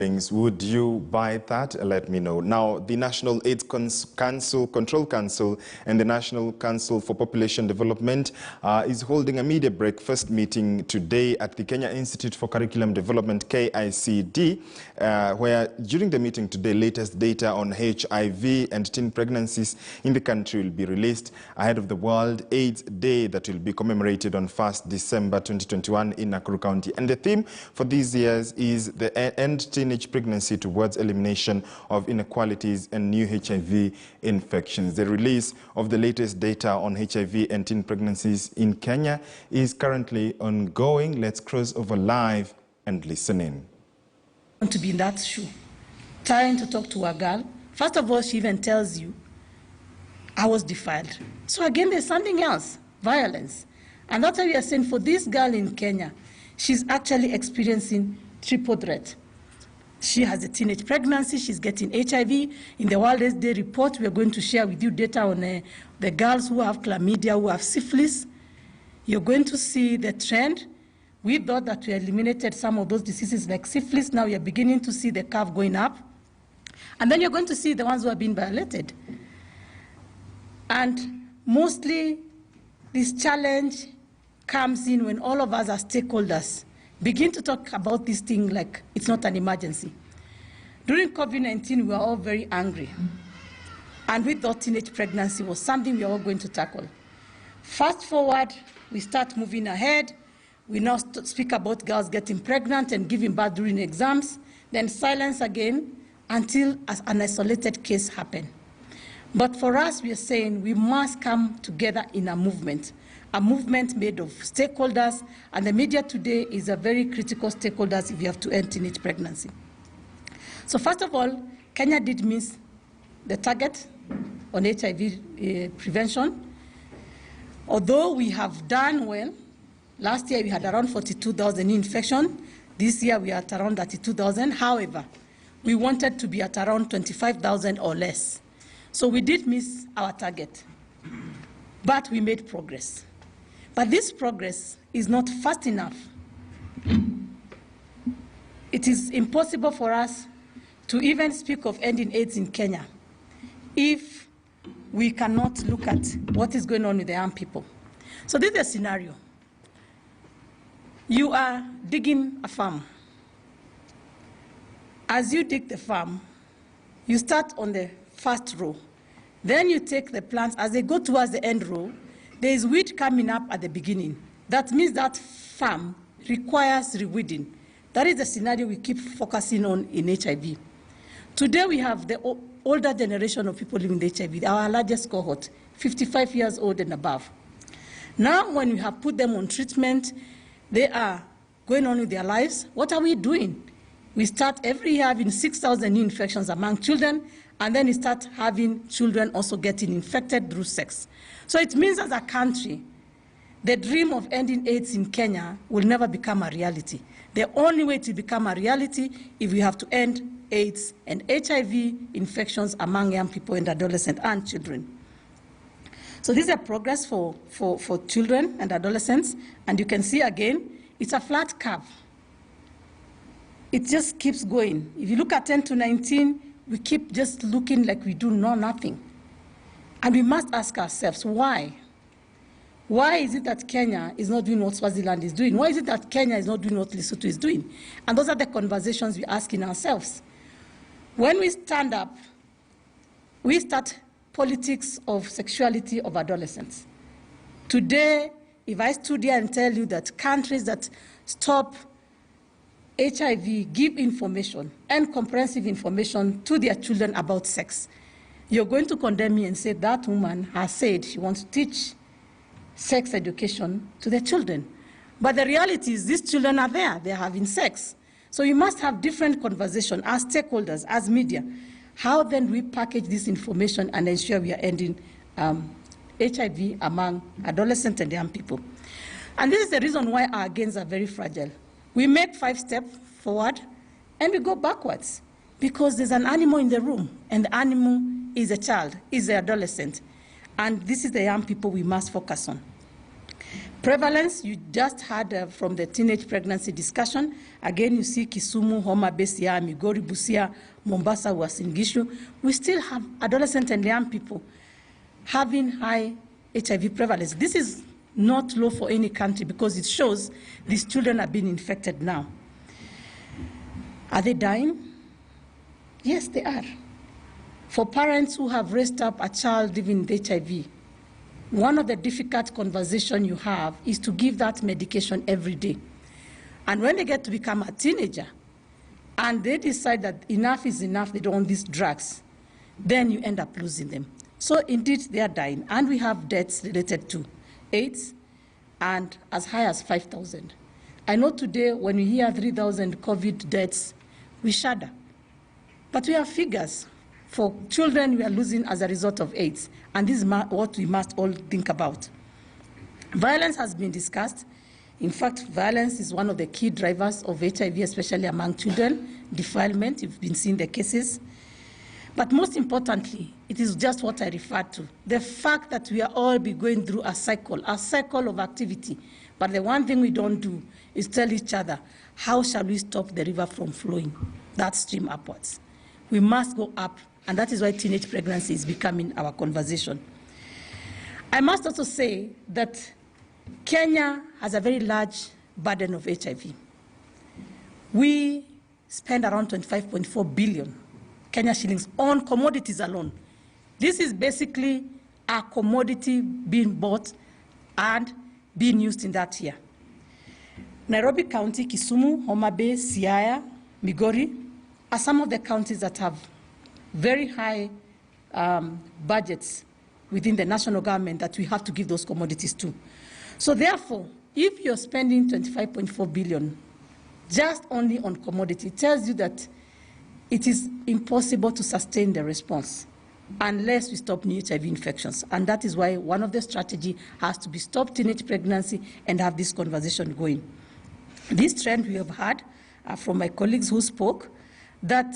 Would you buy that? Let me know. Now, the National AIDS Control Council and the National Council for Population Development is holding a media breakfast meeting today at the Kenya Institute for Curriculum Development, KICD, where during the meeting today, latest data on HIV and teen pregnancies in the country will be released ahead of the World AIDS Day that will be commemorated on 1st December 2021 in Nakuru County. And the theme for these years is the End Teenage Pregnancy towards elimination of inequalities and new HIV infections. The release of the latest data on HIV and teen pregnancies in Kenya is currently ongoing. Let's cross over live and listen in. I want to be in that shoe, trying to talk to a girl. First of all, she even tells you, I was defiled. So again, there's something else, violence. And that's why we are saying for this girl in Kenya, she's actually experiencing triple threat. She has a teenage pregnancy, she's getting HIV. In the World AIDS Day report, we are going to share with you data on the girls who have chlamydia, who have syphilis. You're going to see the trend. We thought that we eliminated some of those diseases like syphilis. Now you're beginning to see the curve going up. And then you're going to see the ones who are being violated. And mostly this challenge comes in when all of us as stakeholders begin to talk about this thing like it's not an emergency. During COVID-19, we were all very angry. And we thought teenage pregnancy was something we were all going to tackle. Fast forward, we start moving ahead. We now speak about girls getting pregnant and giving birth during exams, then silence again until an isolated case happens. But for us, we are saying we must come together in a movement made of stakeholders, and the media today is a very critical stakeholders if you have to end teenage pregnancy. So first of all, Kenya did miss the target on HIV prevention. Although we have done well, last year we had around 42,000 infections. This year we are at around 32,000. However, we wanted to be at around 25,000 or less. So we did miss our target, but we made progress. But this progress is not fast enough. It is impossible for us to even speak of ending AIDS in Kenya if we cannot look at what is going on with the young people. So this is a scenario. You are digging a farm. As you dig the farm, you start on the first row. Then you take the plants. As they go towards the end row, there is weed coming up at the beginning. That means that farm requires reweeding. That is the scenario we keep focusing on in HIV. Today we have the older generation of people living with HIV, our largest cohort, 55 years old and above. Now when we have put them on treatment, they are going on with their lives. What are we doing? We start every year having 6,000 new infections among children, and then we start having children also getting infected through sex. So it means as a country, the dream of ending AIDS in Kenya will never become a reality. The only way to become a reality is we have to end AIDS and HIV infections among young people and adolescents and children. So this is a progress for children and adolescents, and you can see again, it's a flat curve. It just keeps going. If you look at 10 to 19, we keep just looking like we do know nothing. And we must ask ourselves, why? Why is it that Kenya is not doing what Swaziland is doing? Why is it that Kenya is not doing what Lesotho is doing? And those are the conversations we're asking ourselves. When we stand up, we start politics of sexuality of adolescents. Today, if I stood here and tell you that countries that stop HIV give information and comprehensive information to their children about sex, you're going to condemn me and say that woman has said she wants to teach sex education to their children. But the reality is these children are there, they're having sex. So we must have different conversations as stakeholders, as media. How then do we package this information and ensure we are ending HIV among adolescents and young people? And this is the reason why our gains are very fragile. We make 5 steps forward and we go backwards because there's an animal in the room, and the animal is a child, is the adolescent. And this is the young people we must focus on. Prevalence, you just had from the teenage pregnancy discussion. Again, you see Kisumu, Homa Bay, Siaya, Migori, Busia, Mombasa, Uasin Gishu. We still have adolescent and young people having high HIV prevalence. This is not low for any country because it shows these children are being infected now. Are they dying? Yes, they are. For parents who have raised up a child living with HIV, one of the difficult conversations you have is to give that medication every day. And when they get to become a teenager and they decide that enough is enough, they don't want these drugs, then you end up losing them. So indeed, they are dying. And we have deaths related to AIDS, and as high as 5,000. I know today when we hear 3,000 COVID deaths, we shudder. But we have figures for children we are losing as a result of AIDS, and this is what we must all think about. Violence has been discussed. In fact, violence is one of the key drivers of HIV, especially among children. Defilement, you've been seeing the cases. But most importantly, it is just what I referred to, the fact that we are all be going through a cycle of activity. But the one thing we don't do is tell each other, how shall we stop the river from flowing that stream upwards? We must go up, and that is why teenage pregnancy is becoming our conversation. I must also say that Kenya has a very large burden of HIV. We spend around 25.4 billion Kenya shillings on commodities alone. This is basically a commodity being bought and being used in that year. Nairobi County, Kisumu, Homa Bay, Siaya, Migori are some of the counties that have very high budgets within the national government that we have to give those commodities to. So therefore, if you're spending 25.4 billion just only on commodity, it tells you that it is impossible to sustain the response unless we stop new HIV infections. And that is why one of the strategies has to be stop teenage pregnancy and have this conversation going. This trend we have had from my colleagues who spoke, that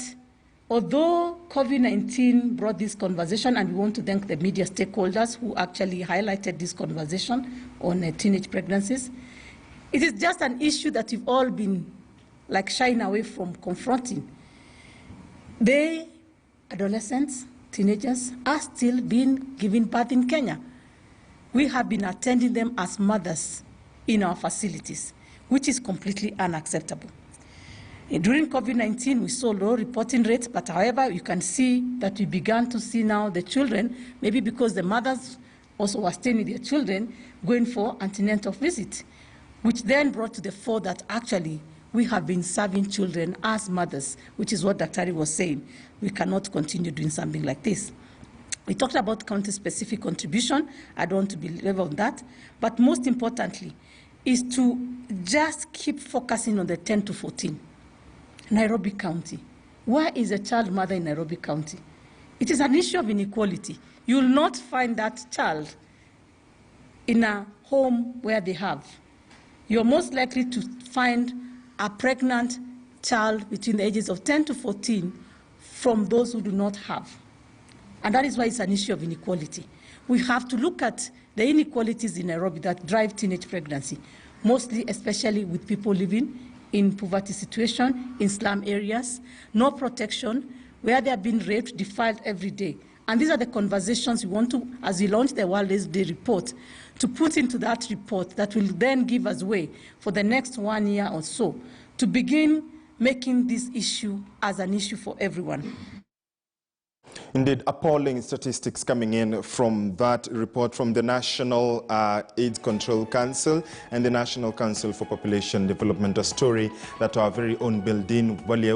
although COVID-19 brought this conversation, and we want to thank the media stakeholders who actually highlighted this conversation on teenage pregnancies, it is just an issue that we've all been like shying away from confronting. They, adolescents, teenagers, are still being given birth in Kenya. We have been attending them as mothers in our facilities, which is completely unacceptable. During COVID-19, we saw low reporting rates, but however, you can see that we began to see now the children, maybe because the mothers also were staying with their children, going for antenatal visit, which then brought to the fore that actually we have been serving children as mothers, which is what Dr. was saying. We cannot continue doing something like this. We talked about county-specific contribution. I don't want to belabor on that. But most importantly is to just keep focusing on the 10 to 14. Nairobi County. Where is a child mother in Nairobi County? It is an issue of inequality. You will not find that child in a home where they have. You're most likely to find a pregnant child between the ages of 10 to 14 from those who do not have. And that is why it's an issue of inequality. We have to look at the inequalities in Nairobi that drive teenage pregnancy, mostly especially with people living in poverty situation, in slum areas, no protection, where they are being raped, defiled every day. And these are the conversations we want to, as we launch the World AIDS Day report, to put into that report that will then give us way for the next 1 year or so to begin making this issue as an issue for everyone. Indeed, appalling statistics coming in from that report from the National AIDS Control Council and the National Council for Population Development, a story that our very own Bildin Walieu